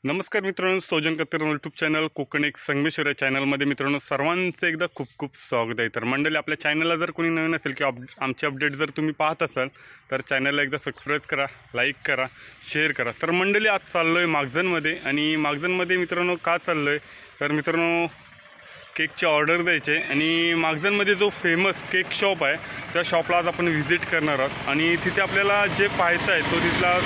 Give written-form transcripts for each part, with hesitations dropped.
नमस्कार मित्रांनो, सोजन कत्तर यूट्यूब चॅनल कोकण एक संगमेश्वर या चॅनलमध्ये मित्रांनो सर्वांचं एकदा खूप खूप स्वागत आहे। तर मंडळी, आपल्या चॅनलला जर कोणी नवीन असेल की आमचे अपडेट जर तुम्ही पाहत असाल तर चॅनलला एकदा सबस्क्राईब करा, लाईक करा, शेअर करा। तर मंडळी, आज चाललो आहे मागजनमध्ये। आणि मागजनमध्ये मित्रांनो का चाललो आहे तर मित्रांनो केकची ऑर्डर द्यायचे आणि मागजनमध्ये जो फेमस केक शॉप आहे त्या शॉपला आज आपण व्हिजिट करणार आहोत। आणि तिथे आपल्याला जे पाहायचं आहे तो तिथला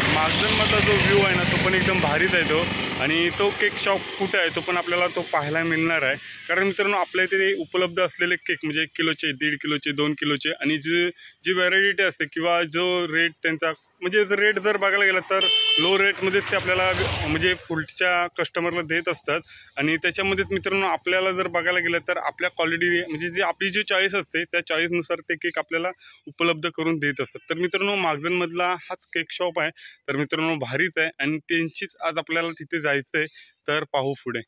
मागजनमधला जो व्ह्यू आहे ना तो पण एकदम भारीच आहे तो। आणि तो केक शॉप कुठे आहे तो पण आपल्याला तो पाहायला मिळणार आहे। कारण मित्रांनो, आपल्या इथे उपलब्ध असलेले केक म्हणजे 1 किलोचे, 1.5 किलोचे, 2 किलोचे आणि जी व्हॅरायटी असते किंवा जो रेट त्यांचा म्हणजे रेट जर बघायला गेला तर लो रेटमध्येच ते आपल्याला म्हणजे पुढच्या कस्टमरला देत असतात। आणि त्याच्यामध्येच मित्रांनो आपल्याला जर बघायला गेलं तर आपल्या क्वालिटी म्हणजे जी आपली जी चॉईस असते त्या चॉईसनुसार ते केक आपल्याला उपलब्ध करून देत असतात। तर मित्रांनो, मागजनमधला हाच केक शॉप आहे। तर मित्रांनो भारीच आहे आणि त्यांचीच आज आपल्याला तिथे जायचं आहे। तर पाहू पुढे।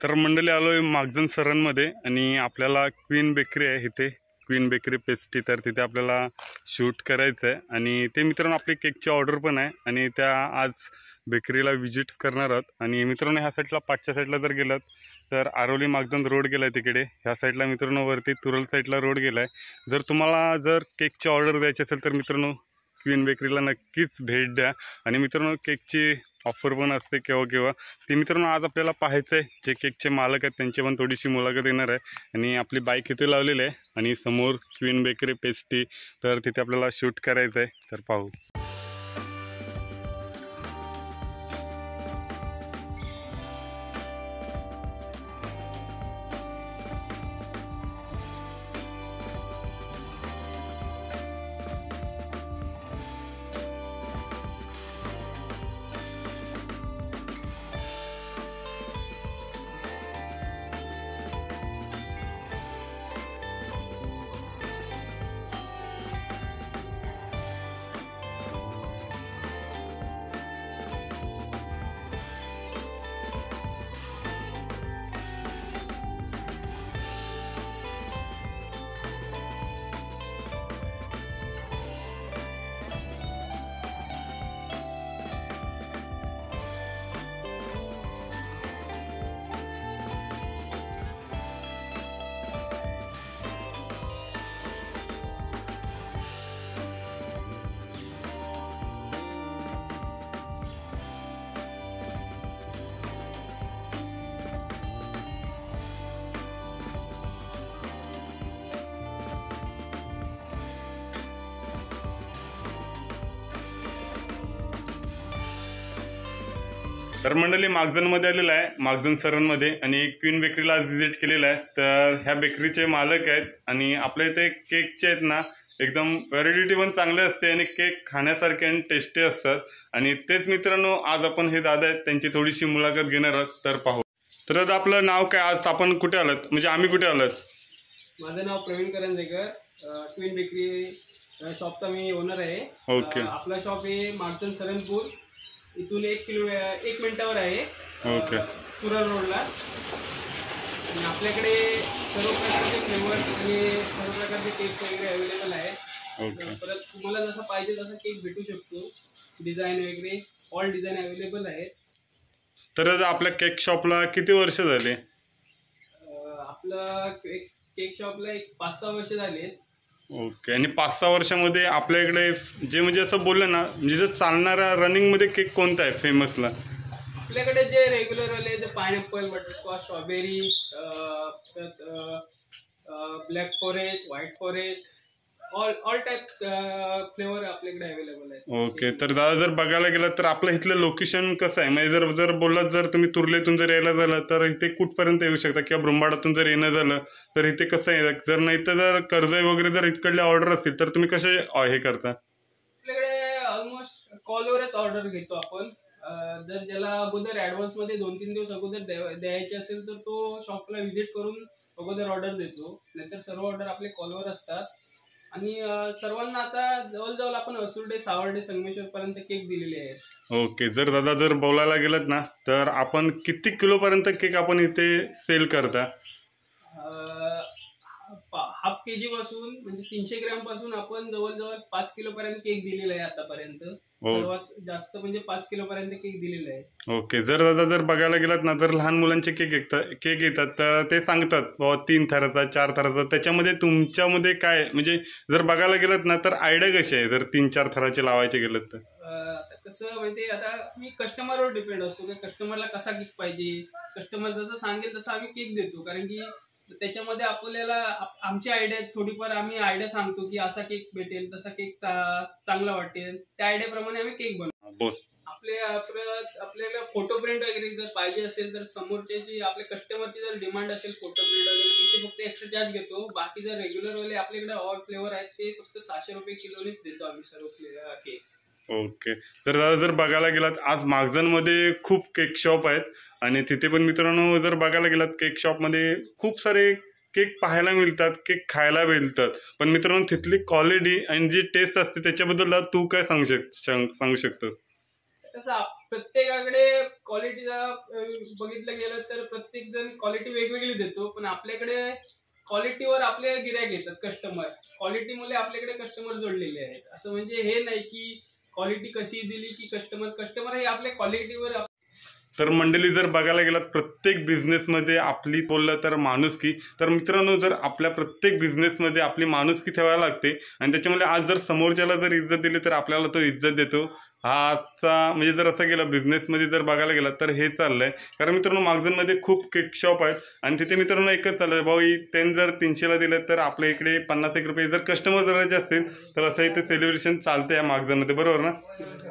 तर मंडळी, आलोय मागजन सरणमध्ये आणि आपल्याला क्वीन बेकरी आहे इथे, क्वीन बेकरी पेस्ट्री। तर तिथे आपल्याला शूट करायचं आहे आणि ते मित्रांनो आपली केकची ऑर्डर पण आहे आणि त्या आज बेकरीला व्हिजिट करणार आहोत। आणि मित्रांनो, ह्या साईडला पाठच्या साईडला जर गेलात तर आरोली मागजन रोड गेला आहे तिकडे, ह्या साईडला मित्रांनो वरती तुरल साईडला रोड गेला आहे। जर तुम्हाला जर केकची ऑर्डर द्यायची असेल तर मित्रांनो क्वीन बेकरीला नक्कीच भेट द्या। आणि मित्रांनो, केकची ऑफर पण असते केव्हा केव्हा ते मित्रांनो आज आपल्याला पाहायचं आहे। जे केकचे मालक आहेत त्यांची पण थोडीशी मुलाखत येणार आहे। आणि आपली बाईक इथे लावलेली आहे आणि समोर क्वीन बेकरी पेस्ट्री, तर तिथे आपल्याला शूट करायचं आहे। तर पाहू। तर मंडळी मागजनमध्ये आलेलं आहे, मागजन सरणमध्ये, आणि क्वीन बेकरीला आज व्हिजिट केलेलं आहे. तर ह्या बेकरीचे मालक आहेत आणि आपल्या इथे केकचे आहेत ना एकदम व्हॅरायटी पण चांगले असते आणि केक खाण्यासारखे आणि टेस्टी असतात. आणि तेच मित्रांनो आज आपण हे दादा आहेत त्यांची थोडीशी मुलाखत घेणार आहोत. तर पाहू. तर दादा आपलं नाव काय, आज आपण कुठे आलात, म्हणजे आम्ही कुठे आलात? माझं नाव प्रवीण करंजेकर, क्वीन बेकरी शॉपचा मी ओनर आहे. ओके. आपला शॉप आहे मागजन सरणपूर, इथून 1 मिनिटावर आहे. ओके. तुरल रोडला. आणि आपल्याकडे सर्व प्रकारचे फ्लेवर आणि सर्व प्रकारचे केक वगैरे अवेलेबल आहेत. ओके. परत तुम्हाला जसं पाहिजे तसा केक भेटू शकतो. डिझाईन वगैरे ऑल डिझाईन अवेलेबल आहेत. तर दादा आपल्या केक शॉपला किती वर्ष झाले? आपलं केक शॉपला 5-6 वर्ष झाले. ओके. आणि 5-6 वर्षामध्ये आपल्याकडे जे म्हणजे असं बोललं ना, म्हणजे जे चालणारा रनिंगमध्ये केक कोणता आहे फेमसला? आपल्याकडे जे रेग्युलर वाले जे pineapple, butterscotch, strawberry, black forest, white forest, all type flavour आपल्याकडे अवेलेबल आहेत. ओके. तर दादा जर बघायला गेलं तर आपलं इथलं लोकेशन कसं आहे, म्हणजे जर बोललात जर तुम्ही तुर्लेतून जर यायला झालं तर इथे कुठपर्यंत येऊ शकता, किंवा ब्रह्माडातून जर येणं झालं तर इथे कसं आहे, जर नाही तर जर कर्जई वगैरे जर इकडले ऑर्डर असतील तर तुम्ही कसे हे करता? आपल्याकडे ऑलमोस्ट कॉलवरच ऑर्डर घेतो आपण. जर ज्याला अगोदर ऍडव्हान्स मध्ये 2-3 दिवस अगोदर द्यायचे असेल तर तो शॉपला व्हिजिट करून अगोदर ऑर्डर देतो. नाहीतर सर्व ऑर्डर आपले कॉलवर असतात. आणि सर्वांना आता जवळजवळ आपण असुर्डे, सावर्डे, संगमेश्वर पर्यंत केक दिलेले आहेत. ओके. जर दादा जर बोलायला गेलात ना तर आपण किती किलो पर्यंत केक आपण इथे सेल करता? हाफ केजी पासून म्हणजे 300 ग्रॅम पासून आपण जवळजवळ 5 किलो पर्यंत केक दिलेला आहे आतापर्यंत. सर्वात जास्त म्हणजे 5 किलो पर्यंत केक दिलेला आहे. ओके. जर दादा जर बघायला गेलात ना तर लहान मुलांचे केक येतात तर ते सांगतात बाबा 3 थराचा 4 थराचा, त्याच्यामध्ये तुमच्यामध्ये काय, म्हणजे जर बघायला गेलात ना तर आयडिया कशी आहे जर 3-4 थराचे लावायचे गेलं तर? आता कसं म्हणजे आता मी कस्टमरवर डिपेंड असतो की कस्टमरला कसा केक पाहिजे. कस्टमर जसं सांगेल तसं आम्ही केक देतो. कारण की त्याच्यामध्ये आपल्याला आमची आयडिया थोडीफार आम्ही आयडिया सांगतो की असा केक भेटेल, तसा केक चांगला वाटेल, त्या आयडियाप्रमाणे आम्ही केक बनवतो. आपल्याला फोटो प्रिंट वगैरे जर पाहिजे असेल तर समोरचे जी आपल्या कस्टमरची जर डिमांड असेल फोटो प्रिंट वगैरे त्याचे फक्त एक्स्ट्रा चार्ज घेतो. बाकी जर रेग्युलर वाले आपल्याकडे ऑल फ्लेवर आहेत ते फक्त 600 रुपये किलोनेच देतो आम्ही सर्व केक. ओके. तर दादा जर बघायला गेलात आज मागजनमध्ये खूप केक शॉप आहेत आणि तिथे पण मित्रांनो जर बघायला गेलात केक शॉपमध्ये खूप सारे केक पाहायला मिळतात, केक खायला मिळतात. पण मित्रांनो तिथली क्वालिटी आणि जी टेस्ट असते त्याच्याबद्दल तू काय सांगू शकतोस? कसं प्रत्येकाकडे क्वालिटीचा बघितलं गेलं तर प्रत्येक जण क्वालिटी वेगवेगळी देतो. पण आपल्याकडे क्वालिटीवर आपले गिऱ्हाईक येतात कस्टमर. क्वालिटीमुळे आपल्याकडे कस्टमर जोडलेले आहेत. असं म्हणजे हे नाही की क्वालिटी कशी दिली की कस्टमर हे आपल्या क्वालिटीवर. तर मंडळी जर बघायला गेलात प्रत्येक बिझनेसमध्ये आपली बोललं तर माणुसकी, तर मित्रांनो जर आपल्या प्रत्येक बिझनेसमध्ये आपली माणुसकी ठेवायला लागते. आणि त्याच्यामुळे आज जर समोरच्याला जर इज्जत दिली तर आपल्याला तो इज्जत देतो. हा आजचा म्हणजे जर असं गेलं बिझनेसमध्ये जर बघायला गेला तर हे चाललंय. कारण मित्रांनो मागजनमध्ये खूप केक शॉप आहेत आणि तिथे मित्रांनो एकच चाललंय भाऊ त्यांनी जर 300ला दिलं तर आपल्या इकडे 50 रुपये जर कस्टमर करायचे असतील तर असं इथे सेलिब्रेशन चालतं या मागजनमध्ये, बरोबर ना?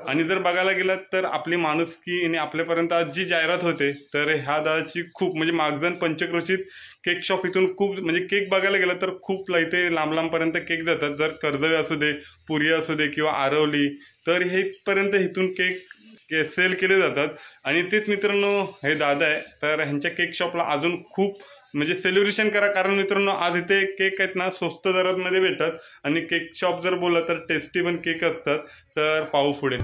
आणि जर बघायला गेलात तर आपली माणुसकी आणि आपल्यापर्यंत आज जी जाहिरात होते तर ह्या दादाची खूप म्हणजे मागजन पंचक्रोशीत केक शॉप इथून खूप म्हणजे केक बघायला गेलं तर खूप इथे लांब लांबपर्यंत केक जातात. जर कर्जई असू दे, पुरी असू दे किंवा आरवली, तर हे इथपर्यंत इथून केक सेल केले जातात. आणि तेच मित्रांनो हे दादा आहे तर ह्यांच्या केक शॉपला अजून खूप म्हणजे सेलिब्रेशन करा. कारण मित्रांनो आज इथे केक आहेत ना स्वस्त दरामध्ये भेटतात आणि केक शॉप जर बोललं तर टेस्टी पण केक असतात. तर पाहू पुढे.